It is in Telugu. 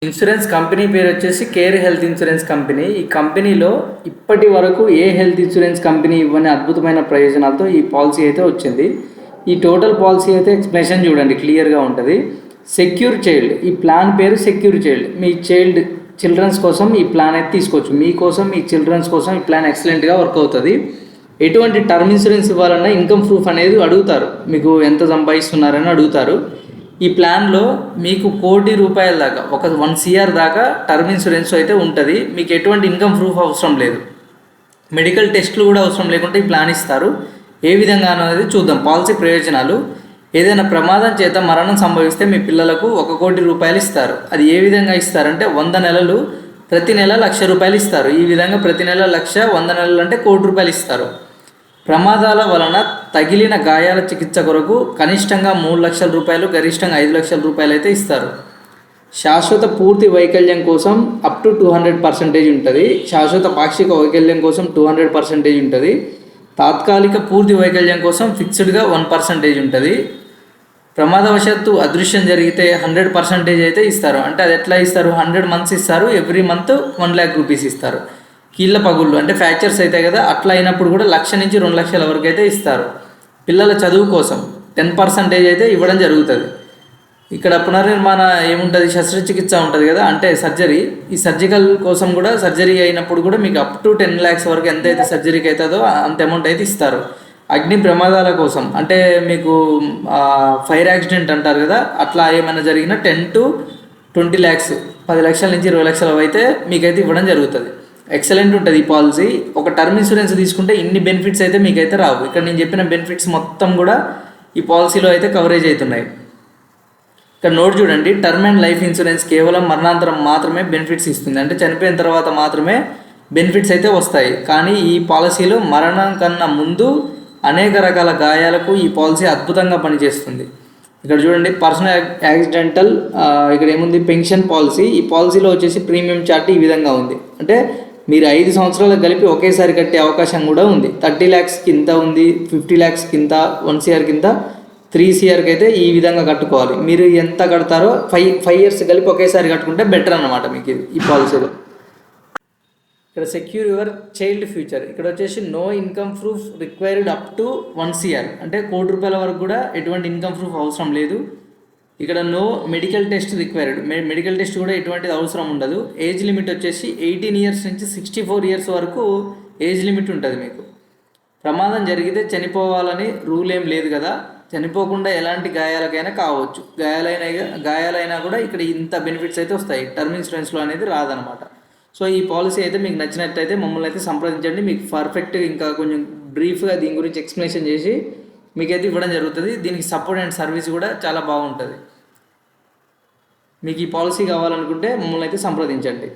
ఇన్సూరెన్స్ కంపెనీ పేరు వచ్చేసి కేర్ హెల్త్ ఇన్సూరెన్స్ కంపెనీ. ఈ కంపెనీలో ఇప్పటి వరకు ఏ హెల్త్ ఇన్సూరెన్స్ కంపెనీ ఇవ్వని అద్భుతమైన ప్రయోజనాలతో ఈ పాలసీ అయితే వచ్చింది. ఈ టోటల్ పాలసీ అయితే ఎక్స్ప్లెనేషన్ చూడండి, క్లియర్గా ఉంటుంది. సెక్యూర్ చైల్డ్, ఈ ప్లాన్ పేరు సెక్యూర్ చైల్డ్. మీ చిల్డ్రన్స్ కోసం ఈ ప్లాన్ అయితే తీసుకోవచ్చు. మీకోసం, మీ చిల్డ్రన్స్ కోసం ఈ ప్లాన్ ఎక్సలెంట్గా వర్క్ అవుతుంది. ఎటువంటి టర్మ్ ఇన్సూరెన్స్ ఇవ్వాలన్నా ఇన్కమ్ ప్రూఫ్ అనేది అడుగుతారు, మీకు ఎంత సంపాదిస్తున్నారని అడుగుతారు. ఈ ప్లాన్లో మీకు ₹1,00,00,000 దాకా, ఒక 1 CR దాకా టర్మ్ ఇన్సూరెన్స్ అయితే ఉంటుంది. మీకు ఎటువంటి ఇన్కమ్ ప్రూఫ్ అవసరం లేదు, మెడికల్ టెస్టులు కూడా అవసరం లేకుండా ఈ ప్లాన్ ఇస్తారు. ఏ విధంగా అనేది చూద్దాం. పాలసీ ప్రయోజనాలు: ఏదైనా ప్రమాదం చేత మరణం సంభవిస్తే మీ పిల్లలకు ₹1,00,00,000 ఇస్తారు. అది ఏ విధంగా ఇస్తారంటే 100 నెలలు, ప్రతి నెల ₹1,00,000 ఇస్తారు. ఈ విధంగా ప్రతి నెల 1,00,000, 100 నెలలు అంటే ₹1,00,00,000 ఇస్తారు. ప్రమాదాల వలన తగిలిన గాయాల చికిత్స కొరకు కనిష్టంగా ₹3,00,000, గరిష్టంగా ₹5,00,000 అయితే ఇస్తారు. శాశ్వత పూర్తి వైకల్యం కోసం అప్ టు 200% ఉంటుంది. శాశ్వత పాక్షిక వైకల్యం కోసం 200% ఉంటుంది. తాత్కాలిక పూర్తి వైకల్యం కోసం ఫిక్స్డ్గా 1% ఉంటుంది. ప్రమాదవశాత్తు అదృశ్యం జరిగితే 100% అయితే ఇస్తారు. అంటే అది ఎట్లా ఇస్తారు? 100 months ఇస్తారు. ఎవ్రీ మంత్ ₹1,00,000 ఇస్తారు. కీళ్ళ పగుళ్ళు అంటే ఫ్రాక్చర్స్ అవుతాయి కదా, అట్లా అయినప్పుడు కూడా 1,00,000 నుంచి 2,00,000 వరకు అయితే ఇస్తారు. పిల్లల చదువు కోసం 10% అయితే ఇవ్వడం జరుగుతుంది. ఇక్కడ పునర్నిర్మాణ ఏముంటుంది? శస్త్రచికిత్స ఉంటుంది కదా, అంటే సర్జరీ. ఈ సర్జికల్ కోసం కూడా సర్జరీ అయినప్పుడు కూడా మీకు అప్ టు 10 lakhs వరకు ఎంతైతే సర్జరీకి అవుతుందో అంత అమౌంట్ అయితే ఇస్తారు. అగ్ని ప్రమాదాల కోసం అంటే మీకు ఫైర్ యాక్సిడెంట్ అంటారు కదా, అట్లా ఏమైనా జరిగిన 10 to 20 lakhs, 10 లక్షల నుంచి 20 లక్షల అయితే మీకైతే ఇవ్వడం జరుగుతుంది. ఎక్సలెంట్ ఉంటుంది ఈ పాలసీ. ఒక టర్మ్ ఇన్సూరెన్స్ తీసుకుంటే ఇన్ని బెనిఫిట్స్ అయితే మీకైతే రావు. ఇక్కడ నేను చెప్పిన బెనిఫిట్స్ మొత్తం కూడా ఈ పాలసీలో అయితే కవరేజ్ అవుతున్నాయి. ఇక్కడ నోట్ చూడండి, టర్మ్ అండ్ లైఫ్ ఇన్సూరెన్స్ కేవలం మరణాంతరం మాత్రమే బెనిఫిట్స్ ఇస్తుంది, అంటే చనిపోయిన తర్వాత మాత్రమే బెనిఫిట్స్ అయితే వస్తాయి. కానీ ఈ పాలసీలో మరణం కన్నా ముందు అనేక రకాల గాయాలకు ఈ పాలసీ అద్భుతంగా పనిచేస్తుంది. ఇక్కడ చూడండి, పర్సనల్ యాక్సిడెంటల్, ఇక్కడ ఏముంది? Pension policy. ఈ పాలసీలో వచ్చేసి ప్రీమియం చార్ట్ ఈ విధంగా ఉంది. అంటే మీరు 5 సంవత్సరాలకు కలిపి ఒకేసారి కట్టే అవకాశం కూడా ఉంది. 30 lakhs కింద ఉంది, 50 lakhs కింద, 1 CR కింద, 3 CRకి అయితే ఈ విధంగా కట్టుకోవాలి. మీరు ఎంత కడతారో 5 years కలిపి ఒకేసారి కట్టుకుంటే బెటర్ అన్నమాట మీకు ఈ పాలసీలో. ఇక్కడ సెక్యూర్ యువర్ చైల్డ్ ఫ్యూచర్. ఇక్కడ వచ్చేసి no income proof required up to 1 CR, అంటే ₹1,00,00,000 వరకు కూడా ఎటువంటి ఇన్కమ్ ప్రూఫ్ అవసరం లేదు. ఇక్కడ no medical test required, medical test కూడా ఎటువంటిది అవసరం ఉండదు. ఏజ్ లిమిట్ వచ్చేసి 18 years నుంచి 64 years వరకు ఏజ్ లిమిట్ ఉంటుంది మీకు. ప్రమాదం జరిగితే చనిపోవాలని రూల్ ఏం లేదు కదా, చనిపోకుండా ఎలాంటి గాయాలకైనా కావచ్చు. గాయాలైనా కూడా ఇక్కడ ఇంత బెనిఫిట్స్ అయితే వస్తాయి. టర్మ్ ఇన్సూరెన్స్లో అనేది రాదనమాట. సో ఈ పాలసీ అయితే మీకు నచ్చినట్లయితే మమ్మల్ని అయితే సంప్రదించండి. మీకు పర్ఫెక్ట్గా ఇంకా కొంచెం బ్రీఫ్గా దీని గురించి ఎక్స్ప్లెనేషన్ చేసి మీకైతే ఇవ్వడం జరుగుతుంది. దీనికి సపోర్ట్ అండ్ సర్వీస్ కూడా చాలా బాగుంటుంది. మీకు ఈ పాలసీ కావాలనుకుంటే మమ్మల్ని అయితే సంప్రదించండి.